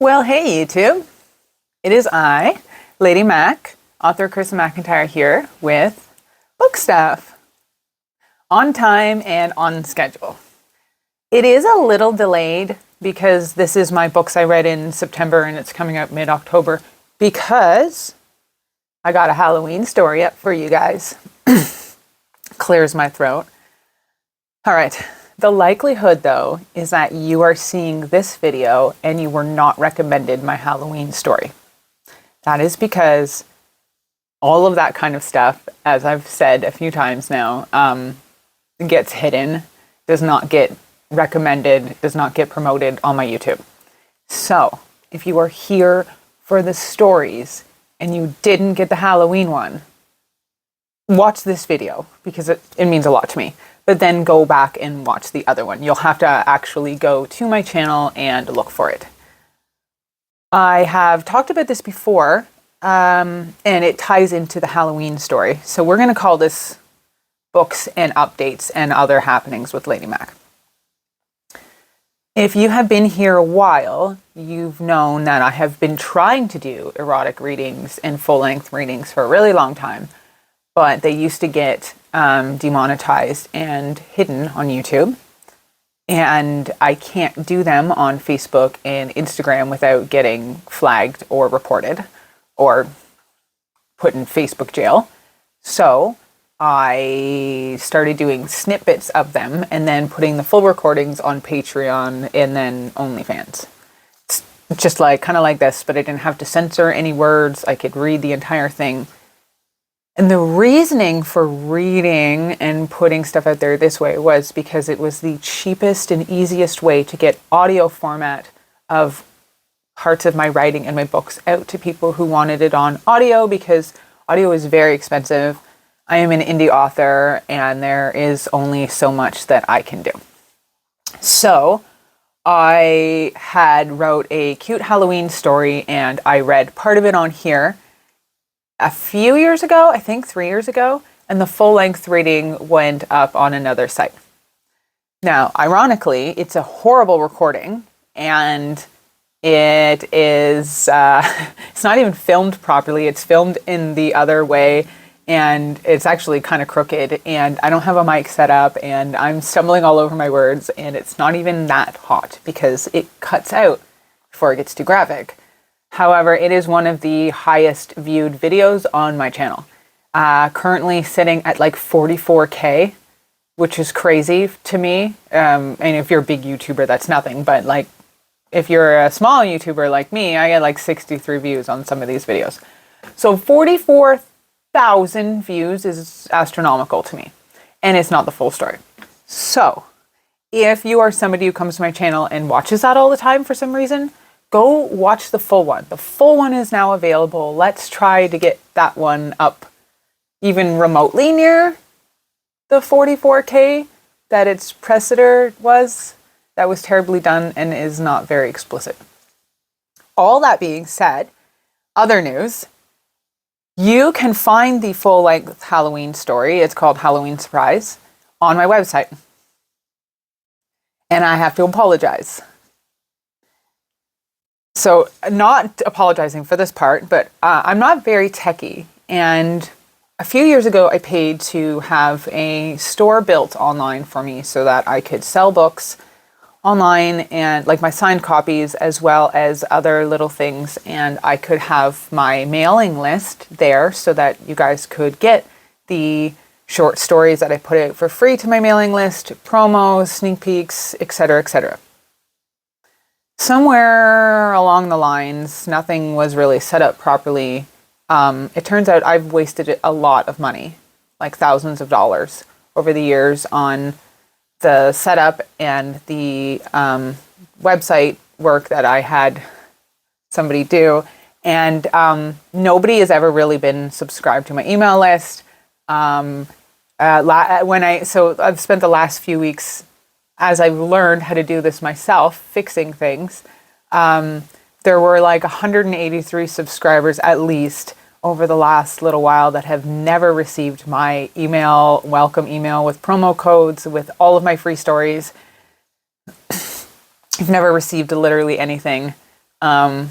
Well, hey YouTube. It is I, Lady Mac, author Kristen McIntyre here with book stuff. On time and on schedule. It is a little delayed because this is my books I read in September and it's coming out mid-October because I got a Halloween story up for you guys. Clears my throat. All right. The likelihood, though, is that you are seeing this video and you were not recommended my Halloween story. That is because all of that kind of stuff, as I've said a few times now, gets hidden, does not get recommended, does not get promoted on my YouTube. So, if you are here for the stories and you didn't get the Halloween one, watch this video because it means a lot to me. But then go back and watch the other one. You'll have to actually go to my channel and look for it. I have talked about this before, and it ties into the Halloween story. So we're going to call this Books and Updates and Other Happenings with Lady Mac. If you have been here a while, you've known that I have been trying to do erotic readings and full-length readings for a really long time. But they used to get demonetized and hidden on YouTube. And I can't do them on Facebook and Instagram without getting flagged or reported or put in Facebook jail. So I started doing snippets of them and then putting the full recordings on Patreon and then OnlyFans. It's just kind of like this, but I didn't have to censor any words. I could read the entire thing. And the reasoning for reading and putting stuff out there this way was because it was the cheapest and easiest way to get audio format of parts of my writing and my books out to people who wanted it on audio, because audio is very expensive. I am an indie author and there is only so much that I can do. So I had wrote a cute Halloween story and I read part of it on here a few years ago, I think 3 years ago, and the full-length reading went up on another site. Now, ironically, it's a horrible recording, and it is, it's not even filmed properly. It's filmed in the other way, and it's actually kind of crooked, and I don't have a mic set up, and I'm stumbling all over my words, and it's not even that hot because it cuts out before it gets too graphic. However, it is one of the highest viewed videos on my channel. Currently sitting at 44K, which is crazy to me. And if you're a big YouTuber, that's nothing. But if you're a small YouTuber like me, I get 63 views on some of these videos. So 44,000 views is astronomical to me. And it's not the full story. So if you are somebody who comes to my channel and watches that all the time for some reason, go watch the full one. The full one is now available. Let's try to get that one up even remotely near the 44K that its precedent was. That was terribly done and is not very explicit. All that being said, other news. You can find the full-length Halloween story, it's called Halloween Surprise, on my website. And I have to apologize. So, not apologizing for this part, but I'm not very techie. And a few years ago, I paid to have a store built online for me so that I could sell books online and my signed copies as well as other little things. And I could have my mailing list there so that you guys could get the short stories that I put out for free to my mailing list, promos, sneak peeks, etc., etc. Somewhere along the lines, nothing was really set up properly. It turns out I've wasted a lot of money, thousands of dollars over the years on the setup and the website work that I had somebody do. And nobody has ever really been subscribed to my email list. So I've spent the last few weeks, as I've learned how to do this myself, fixing things. There were 183 subscribers at least over the last little while that have never received my welcome email with promo codes, with all of my free stories. I've never received literally anything. And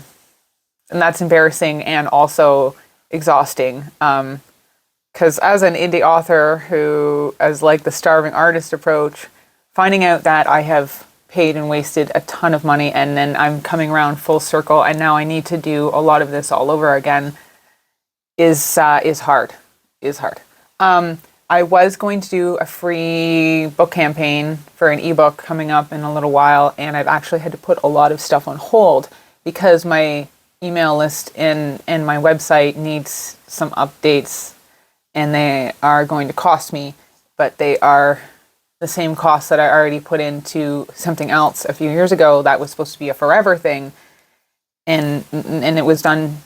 that's embarrassing and also exhausting. Because as an indie author who, as like the starving artist approach, finding out that I have paid and wasted a ton of money and then I'm coming around full circle and now I need to do a lot of this all over again is hard. I was going to do a free book campaign for an ebook coming up in a little while, and I've actually had to put a lot of stuff on hold because my email list and my website needs some updates, and they are going to cost me, but they are the same cost that I already put into something else a few years ago that was supposed to be a forever thing, and it was done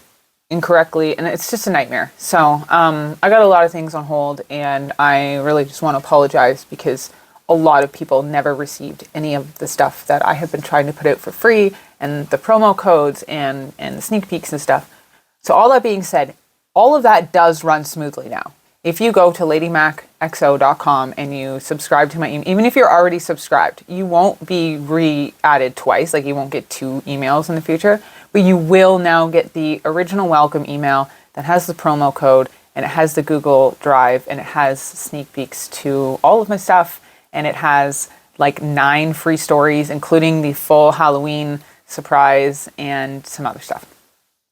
incorrectly, and it's just a nightmare. So I got a lot of things on hold, and I really just want to apologize because a lot of people never received any of the stuff that I have been trying to put out for free, and the promo codes and the sneak peeks and stuff. So all that being said, all of that does run smoothly now. If you go to ladymacxo.com and you subscribe to my email, even if you're already subscribed, you won't be re-added twice, like you won't get 2 emails in the future, but you will now get the original welcome email that has the promo code, and it has the Google Drive, and it has sneak peeks to all of my stuff, and it has like 9 free stories, including the full Halloween surprise and some other stuff.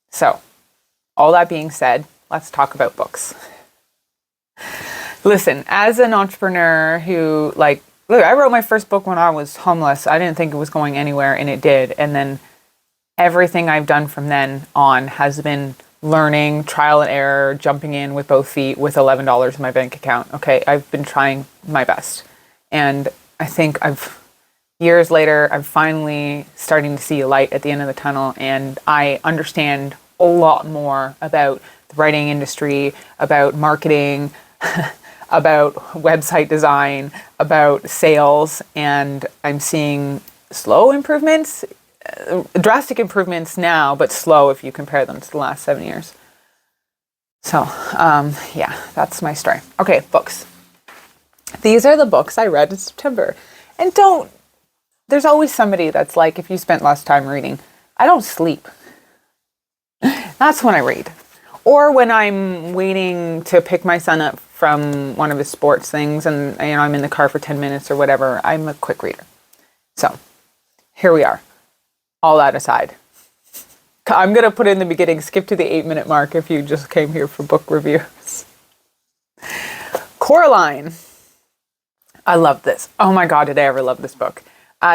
So, all that being said, let's talk about books. Listen, as an entrepreneur who, look, I wrote my first book when I was homeless. I didn't think it was going anywhere, and it did. And then everything I've done from then on has been learning, trial and error, jumping in with both feet with $11 in my bank account. Okay, I've been trying my best. And I think years later, I'm finally starting to see a light at the end of the tunnel, and I understand a lot more about the writing industry, about marketing, about website design, about sales, and I'm seeing slow improvements, drastic improvements now, but slow if you compare them to the last 7 years. So, yeah, that's my story. Okay, books. These are the books I read in September. And there's always somebody that's like, if you spent less time reading, I don't sleep. That's when I read. Or when I'm waiting to pick my son up from one of his sports things and I'm in the car for 10 minutes or whatever, I'm a quick reader. So, here we are. All that aside. I'm going to put in the beginning, skip to the 8-minute mark if you just came here for book reviews. Coraline. I love this. Oh my God, did I ever love this book.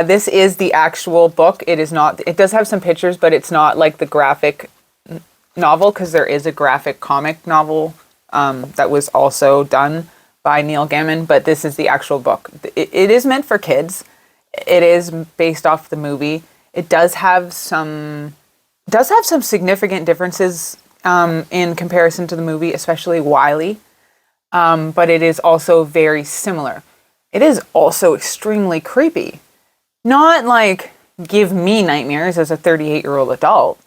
This is the actual book. It does have some pictures, but it's not like the graphic novel, because there is a graphic comic novel that was also done by Neil Gaiman, but this is the actual book. It is meant for kids. It is based off the movie. It does have some significant differences in comparison to the movie, especially Wiley, but it is also very similar. It is also extremely creepy. Not like give me nightmares as a 38-year-old adult,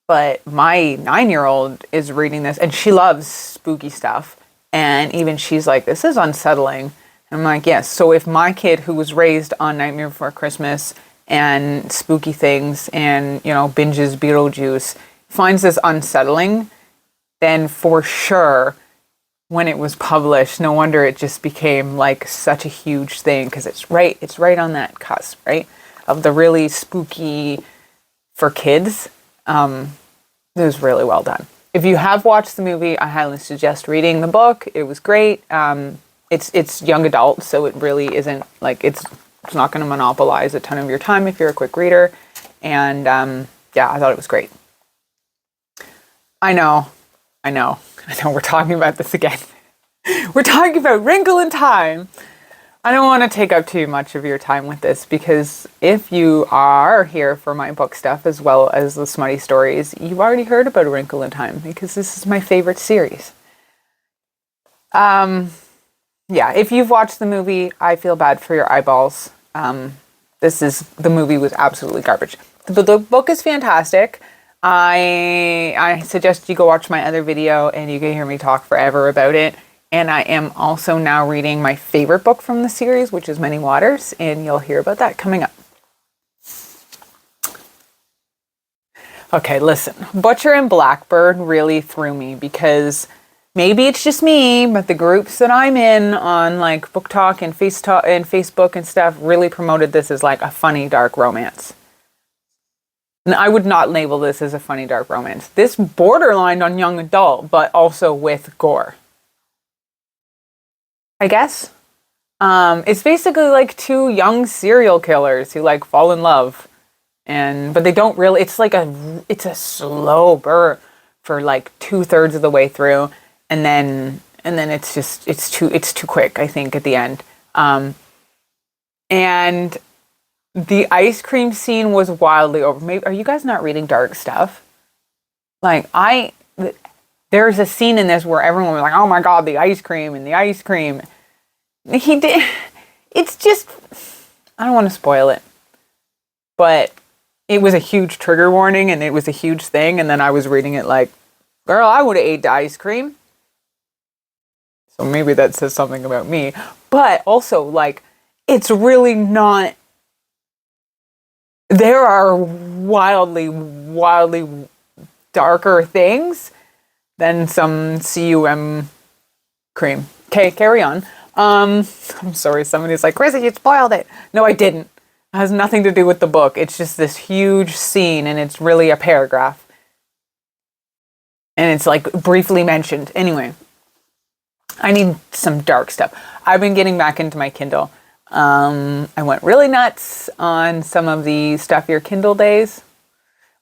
but my 9-year-old is reading this and she loves spooky stuff. And even she's like, this is unsettling. And I'm like, yes. So if my kid, who was raised on Nightmare Before Christmas and spooky things and, binges Beetlejuice, finds this unsettling, then for sure, when it was published, no wonder it just became like such a huge thing, because it's right on that cusp, right? Of the really spooky for kids. It was really well done. If you have watched the movie, I highly suggest reading the book. It was great. It's young adult, so it really isn't like it's not going to monopolize a ton of your time if you're a quick reader. And yeah, I thought it was great. I know, we're talking about this again. We're talking about Wrinkle in Time. I don't want to take up too much of your time with this, because if you are here for my book stuff as well as the smutty stories, you've already heard about A Wrinkle in Time, because this is my favorite series. Yeah, if you've watched the movie, I feel bad for your eyeballs. The movie was absolutely garbage. The book is fantastic. I suggest you go watch my other video and you can hear me talk forever about it. And I am also now reading my favorite book from the series, which is Many Waters, and you'll hear about that coming up. Okay, listen. Butcher and Blackbird really threw me because maybe it's just me, but the groups that I'm in on like Book Talk and Facebook and stuff really promoted this as like a funny dark romance. And I would not label this as a funny dark romance. This borderlined on young adult, but also with gore, I guess. It's basically like two young serial killers who like fall in love, but they don't really. It's a slow burn for like 2/3 of the way through, and then it's too quick, I think, at the end. And the ice cream scene was wildly over. Maybe, are you guys not reading dark stuff? Like there's a scene in this where everyone was like, "Oh my god, the ice cream and the ice cream." He did. It's just, I don't want to spoil it, but it was a huge trigger warning and it was a huge thing. And then I was reading it like, girl, I would have ate the ice cream. So maybe that says something about me. But also, like, it's really not. There are wildly, wildly darker things than some cum cream. Okay, carry on. I'm sorry, somebody's like, Chrissy, you spoiled it. No, I didn't. It has nothing to do with the book. It's just this huge scene, and it's really a paragraph. And it's like briefly mentioned. Anyway, I need some dark stuff. I've been getting back into my Kindle. I went really nuts on some of the Stuff Your Kindle days.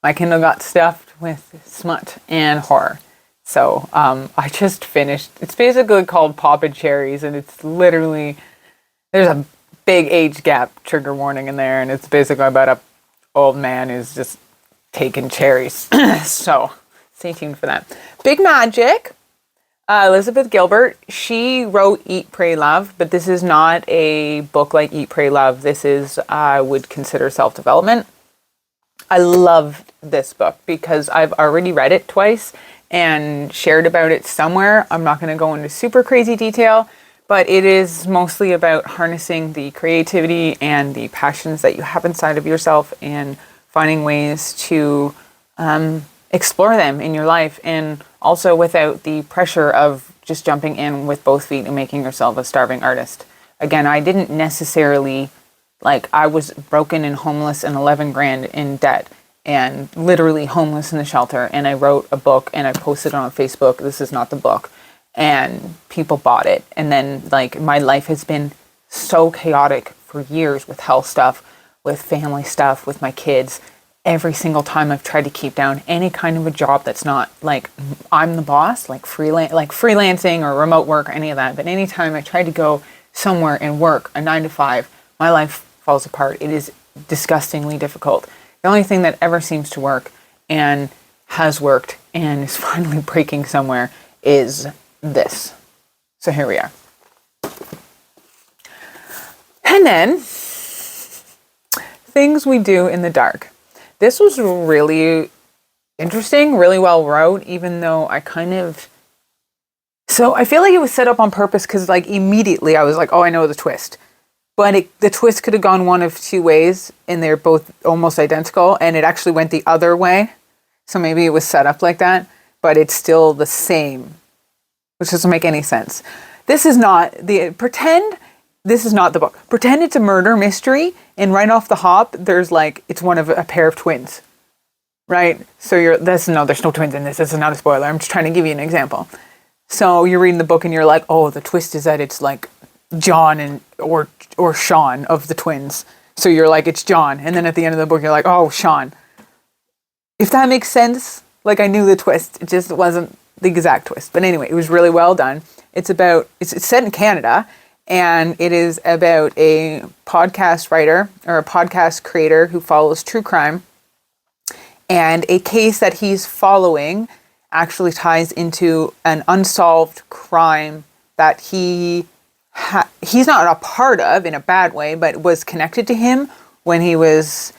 My Kindle got stuffed with smut and horror. So I just finished. It's basically called Poppin' Cherries, and it's literally, there's a big age gap trigger warning in there, and it's basically about a old man who's just taking cherries. So stay tuned for that. Big Magic. Elizabeth Gilbert, she wrote Eat, Pray, Love, but this is not a book like Eat, Pray, Love. This is, I would consider self-development. I loved this book because I've already read it twice and shared about it somewhere. I'm not going to go into super crazy detail, but it is mostly about harnessing the creativity and the passions that you have inside of yourself and finding ways to explore them in your life, and also without the pressure of just jumping in with both feet and making yourself a starving artist. Again, I didn't necessarily, I was broken and homeless and 11 grand in debt and literally homeless in the shelter, and I wrote a book and I posted it on Facebook. This is not the book. And people bought it. And then my life has been so chaotic for years with health stuff, with family stuff, with my kids. Every single time I've tried to keep down any kind of a job that's not like I'm the boss, freelancing or remote work or any of that. But anytime I try to go somewhere and work a 9 to 5, my life falls apart. It is disgustingly difficult. The only thing that ever seems to work and has worked and is finally breaking somewhere is this. So here we are. And then things we do in the dark. This was really interesting, really well wrote, even though I feel like it was set up on purpose because immediately I was like, oh, I know the twist. But the twist could have gone one of two ways, and they're both almost identical, and it actually went the other way. So maybe it was set up like that, but it's still the same, which doesn't make any sense. This is not the book. Pretend it's a murder mystery, and right off the hop, there's it's one of a pair of twins, right? So there's no twins in this. This is not a spoiler. I'm just trying to give you an example. So you're reading the book and you're like, oh, the twist is that it's John or Sean of the twins. So you're like, it's John. And then at the end of the book, you're like, oh, Sean. If that makes sense, I knew the twist. It just wasn't the exact twist. But anyway, it was really well done. It's set in Canada, and it is about a podcast writer or a podcast creator who follows true crime. And a case that he's following actually ties into an unsolved crime that he's not a part of in a bad way, but was connected to him when he was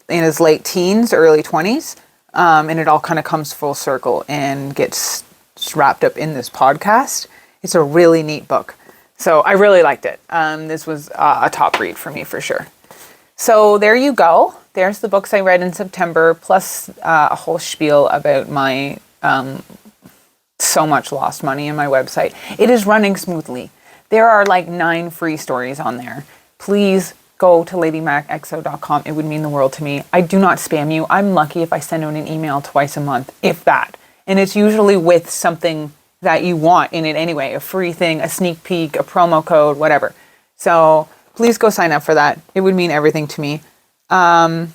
in his late teens, early 20s. And it all kind of comes full circle and gets wrapped up in this podcast. It's a really neat book. So I really liked it. This was a top read for me for sure. So there you go. there's the books I read in September, plus a whole spiel about my so much lost money in my website. It is running smoothly. There are like 9 free stories on there. Please go to ladymacexo.com. It would mean the world to me. I do not spam you. I'm lucky if I send out an email twice a month, if that. And it's usually with something that you want in it anyway, a free thing, a sneak peek, a promo code, whatever. So please go sign up for that. It would mean everything to me. Yeah.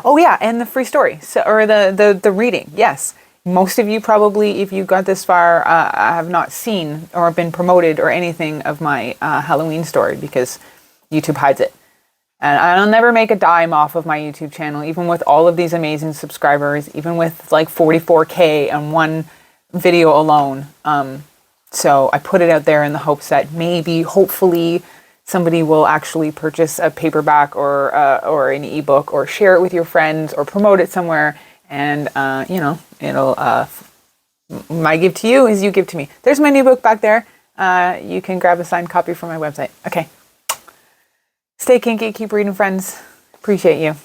Oh yeah, and the free story, or the reading. Yes. Most of you probably, if you got this far, have not seen or been promoted or anything of my Halloween story because YouTube hides it. And I'll never make a dime off of my YouTube channel, even with all of these amazing subscribers, even with like 44K on one video alone. So I put it out there in the hopes that maybe, hopefully, somebody will actually purchase a paperback or an ebook, or share it with your friends, or promote it somewhere. And, it'll, my gift to you is you give to me. There's my new book back there. You can grab a signed copy from my website. Okay. Stay kinky, keep reading, friends. Appreciate you.